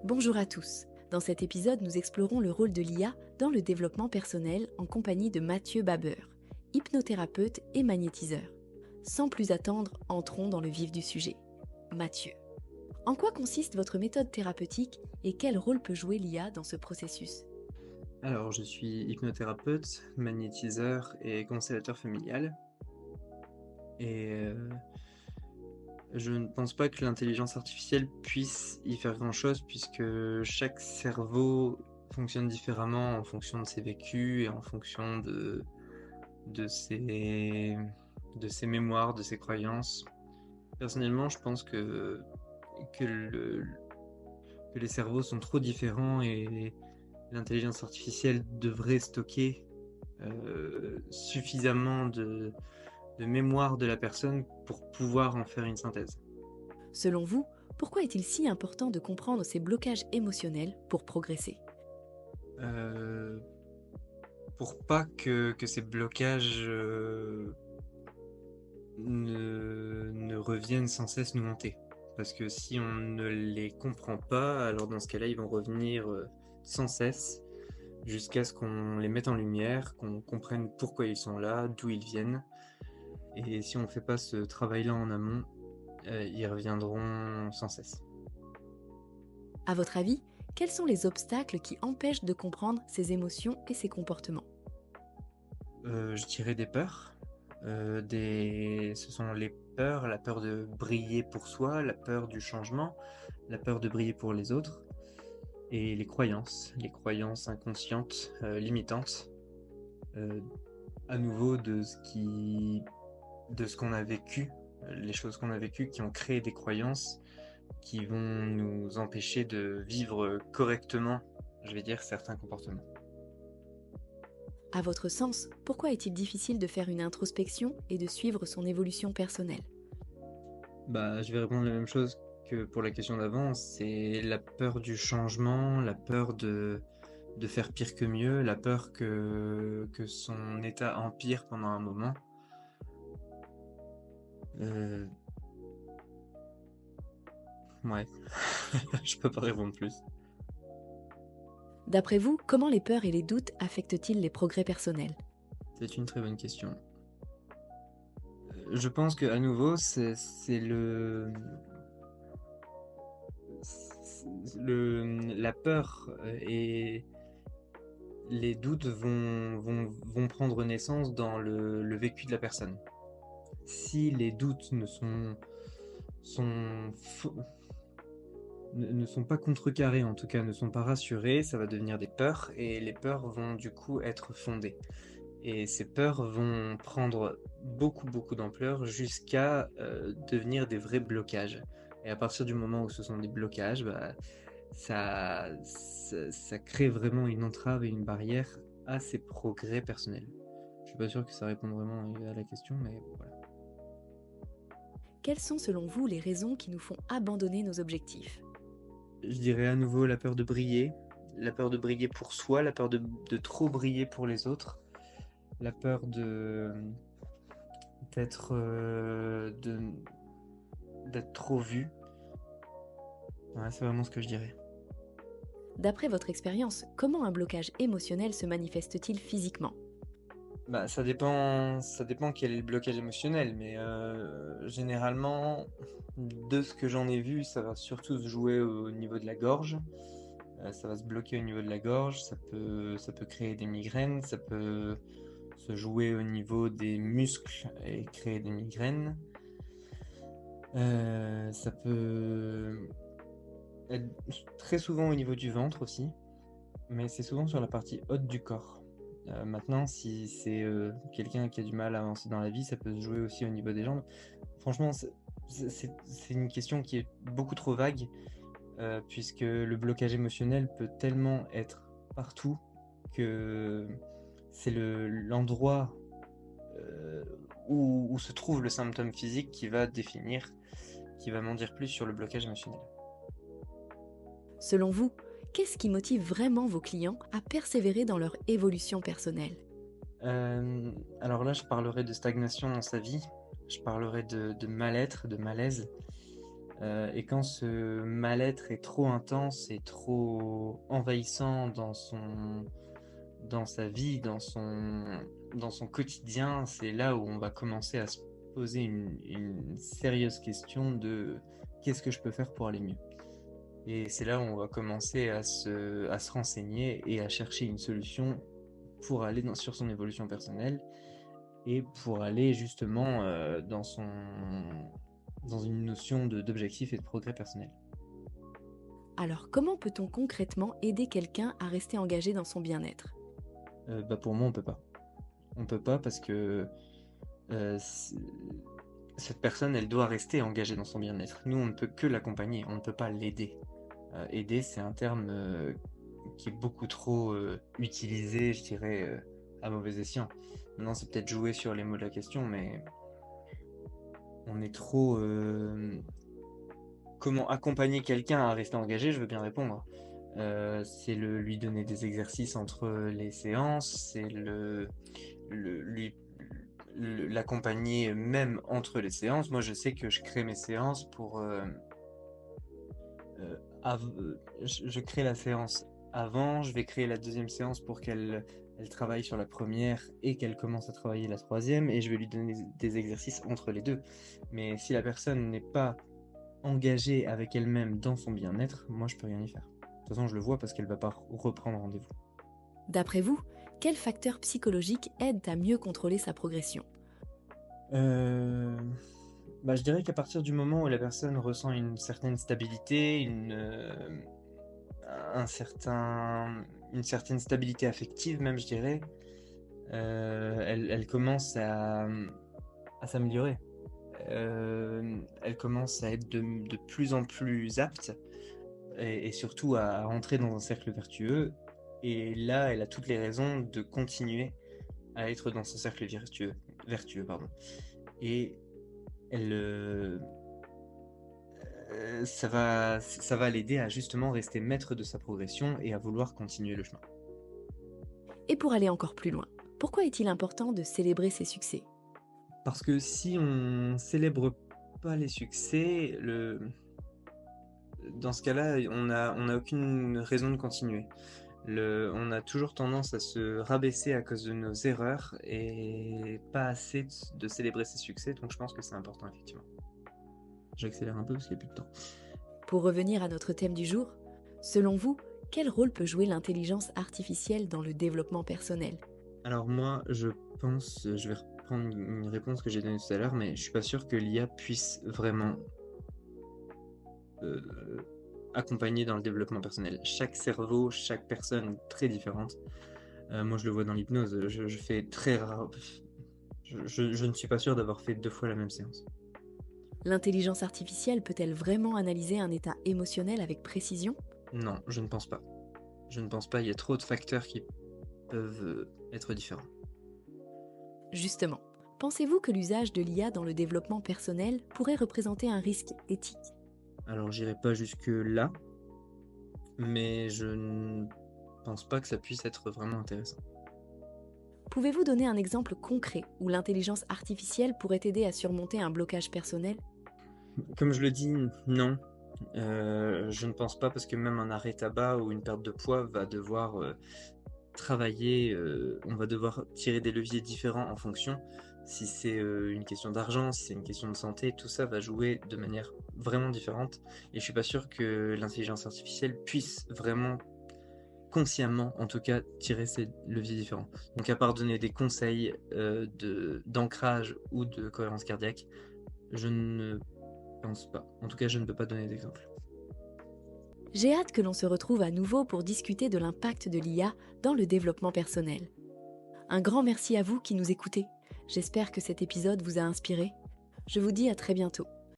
Bonjour à tous. Dans cet épisode, nous explorons le rôle de l'IA dans le développement personnel en compagnie de Mathieu Babeur, hypnothérapeute et magnétiseur. Sans plus attendre, entrons dans le vif du sujet. Mathieu, en quoi consiste votre méthode thérapeutique et quel rôle peut jouer l'IA dans ce processus? Alors, je suis hypnothérapeute, magnétiseur et constellateur familial. Et je ne pense pas que l'intelligence artificielle puisse y faire grand-chose puisque chaque cerveau fonctionne différemment en fonction de ses vécus et en fonction de ses, de ses mémoires, de ses croyances. Personnellement, je pense que, le- que les cerveaux sont trop différents et l'intelligence artificielle devrait stocker suffisamment de mémoire de la personne pour pouvoir en faire une synthèse. Selon vous, pourquoi est-il si important de comprendre ces blocages émotionnels pour progresser? Euh, pour pas que ces blocages ne reviennent sans cesse nous hanter. Parce que si on ne les comprend pas, alors dans ce cas-là, ils vont revenir sans cesse jusqu'à ce qu'on les mette en lumière, qu'on comprenne pourquoi ils sont là, d'où ils viennent. Et si on ne fait pas ce travail-là en amont, ils reviendront sans cesse. À votre avis, quels sont les obstacles qui empêchent de comprendre ces émotions et ces comportements? Je dirais des peurs. Ce sont les peurs, la peur de briller pour soi, la peur du changement, la peur de briller pour les autres, et les croyances inconscientes, limitantes, euh, à nouveau de ce qu'on a vécu, les choses qu'on a vécues qui ont créé des croyances qui vont nous empêcher de vivre correctement, je vais dire, certains comportements. À votre sens, pourquoi est-il difficile de faire une introspection et de suivre son évolution personnelle? Bah, je vais répondre la même chose que pour la question d'avant, c'est la peur du changement, la peur de faire pire que mieux, la peur que son état empire pendant un moment. Euh, ouais, je peux pas répondre plus. D'après vous, comment les peurs et les doutes affectent-ils les progrès personnels? C'est une très bonne question. Je pense que à nouveau, la peur et les doutes vont prendre naissance dans le vécu de la personne. Si les doutes sont faux- ne sont pas contrecarrés, en tout cas ne sont pas rassurés, ça va devenir des peurs et les peurs vont du coup être fondées. Et ces peurs vont prendre beaucoup d'ampleur jusqu'à devenir des vrais blocages. Et à partir du moment où ce sont des blocages, bah, ça crée vraiment une entrave et une barrière à ses progrès personnels. Je suis pas sûr que ça réponde vraiment à la question, mais voilà. Quelles sont selon vous les raisons qui nous font abandonner nos objectifs? Je dirais à nouveau la peur de briller pour soi, la peur de trop briller pour les autres, la peur d'être euh, de, d'être trop vu. Ouais, c'est vraiment ce que je dirais. D'après votre expérience, comment un blocage émotionnel se manifeste-t-il physiquement? Bah, ça dépend quel est le blocage émotionnel, mais généralement, de ce que j'en ai vu, ça va surtout se jouer au niveau de la gorge. Ça va se bloquer au niveau de la gorge, ça peut créer des migraines, ça peut se jouer au niveau des muscles et créer des migraines. Ça peut être très souvent au niveau du ventre aussi, mais c'est souvent sur la partie haute du corps. Maintenant, si c'est quelqu'un qui a du mal à avancer dans la vie, ça peut se jouer aussi au niveau des jambes. Franchement, c'est une question qui est beaucoup trop vague, puisque le blocage émotionnel peut tellement être partout que c'est l'endroit euh, où se trouve le symptôme physique qui va m'en dire plus sur le blocage émotionnel. Selon vous, qu'est-ce qui motive vraiment vos clients à persévérer dans leur évolution personnelle? Euh, alors là, je parlerai de stagnation dans sa vie, je parlerai de mal-être, de malaise. Et quand ce mal-être est trop intense et trop envahissant dans sa vie, dans son quotidien, c'est là où on va commencer à se poser une sérieuse question de: «Qu'est-ce que je peux faire pour aller mieux?» Et c'est là où on va commencer à se renseigner et à chercher une solution pour aller sur son évolution personnelle et pour aller justement, dans une notion d'objectif et de progrès personnel. Alors comment peut-on concrètement aider quelqu'un à rester engagé dans son bien-être? Pour moi, on peut pas. On peut pas parce que, c cette personne, elle doit rester engagée dans son bien-être. Nous, on ne peut que l'accompagner, on ne peut pas l'aider. Aider, c'est un terme, qui est beaucoup trop, utilisé, je dirais, à mauvais escient. Maintenant, c'est peut-être jouer sur les mots de la question, mais on est trop, comment accompagner quelqu'un à rester engagé? Je veux bien répondre. C'est lui donner des exercices entre les séances, c'est l'accompagner même entre les séances. Moi, je sais que je crée mes séances pour, je crée la séance avant, je vais créer la deuxième séance pour qu'elle travaille sur la première et qu'elle commence à travailler la troisième, et je vais lui donner des exercices entre les 2. Mais si la personne n'est pas engagée avec elle-même dans son bien-être, moi je peux rien y faire. De toute façon, je le vois parce qu'elle va pas reprendre rendez-vous. D'après vous, quels facteurs psychologiques aident à mieux contrôler sa progression? Heu, je dirais qu'à partir du moment où la personne ressent une certaine stabilité, un certain une certaine stabilité affective même, je dirais, elle commence à s'améliorer. Elle commence à être de plus en plus apte et surtout à entrer dans un cercle vertueux, et là, elle a toutes les raisons de continuer à être dans ce cercle vertueux, pardon. Et elle, ça va l'aider à justement rester maître de sa progression et à vouloir continuer le chemin. Et pour aller encore plus loin, pourquoi est-il important de célébrer ses succès? Parce que si on célèbre pas les succès, dans ce cas-là, on a aucune raison de continuer. On a toujours tendance à se rabaisser à cause de nos erreurs et pas assez de célébrer ses succès, donc je pense que c'est important effectivement. J'accélère un peu parce qu'il y a plus de temps. Pour revenir à notre thème du jour, selon vous, quel rôle peut jouer l'intelligence artificielle dans le développement personnel? Alors moi, je pense, je vais reprendre une réponse que j'ai donnée tout à l'heure, mais je suis pas sûr que l'IA puisse vraiment, heu, accompagner dans le développement personnel. Chaque cerveau, chaque personne est très différente. Moi, je le vois dans l'hypnose, je fais très rare je ne suis pas sûr d'avoir fait 2 fois la même séance. L'intelligence artificielle peut-elle vraiment analyser un état émotionnel avec précision? Non, je ne pense pas. Je ne pense pas, il y a trop de facteurs qui peuvent, être différents. Justement, pensez-vous que l'usage de l'IA dans le développement personnel pourrait représenter un risque éthique? Alors j'irai pas jusque-là, mais je ne pense pas que ça puisse être vraiment intéressant. Pouvez-vous donner un exemple concret où l'intelligence artificielle pourrait aider à surmonter un blocage personnel? Comme je le dis, non, je ne pense pas parce que même un arrêt tabac ou une perte de poids va devoir, travailler, on va devoir tirer des leviers différents en fonction. Si c'est, une question d'argent, si c'est une question de santé, tout ça va jouer de manière vraiment différente, et je suis pas sûr que l'intelligence artificielle puisse vraiment, consciemment en tout cas, tirer ces leviers différents. Donc à part donner des conseils, d'ancrage ou de cohérence cardiaque, je ne pense pas. En tout cas, je ne peux pas donner d'exemple. J'ai hâte que l'on se retrouve à nouveau pour discuter de l'impact de l'IA dans le développement personnel. Un grand merci à vous qui nous écoutez. J'espère que cet épisode vous a inspiré. Je vous dis à très bientôt.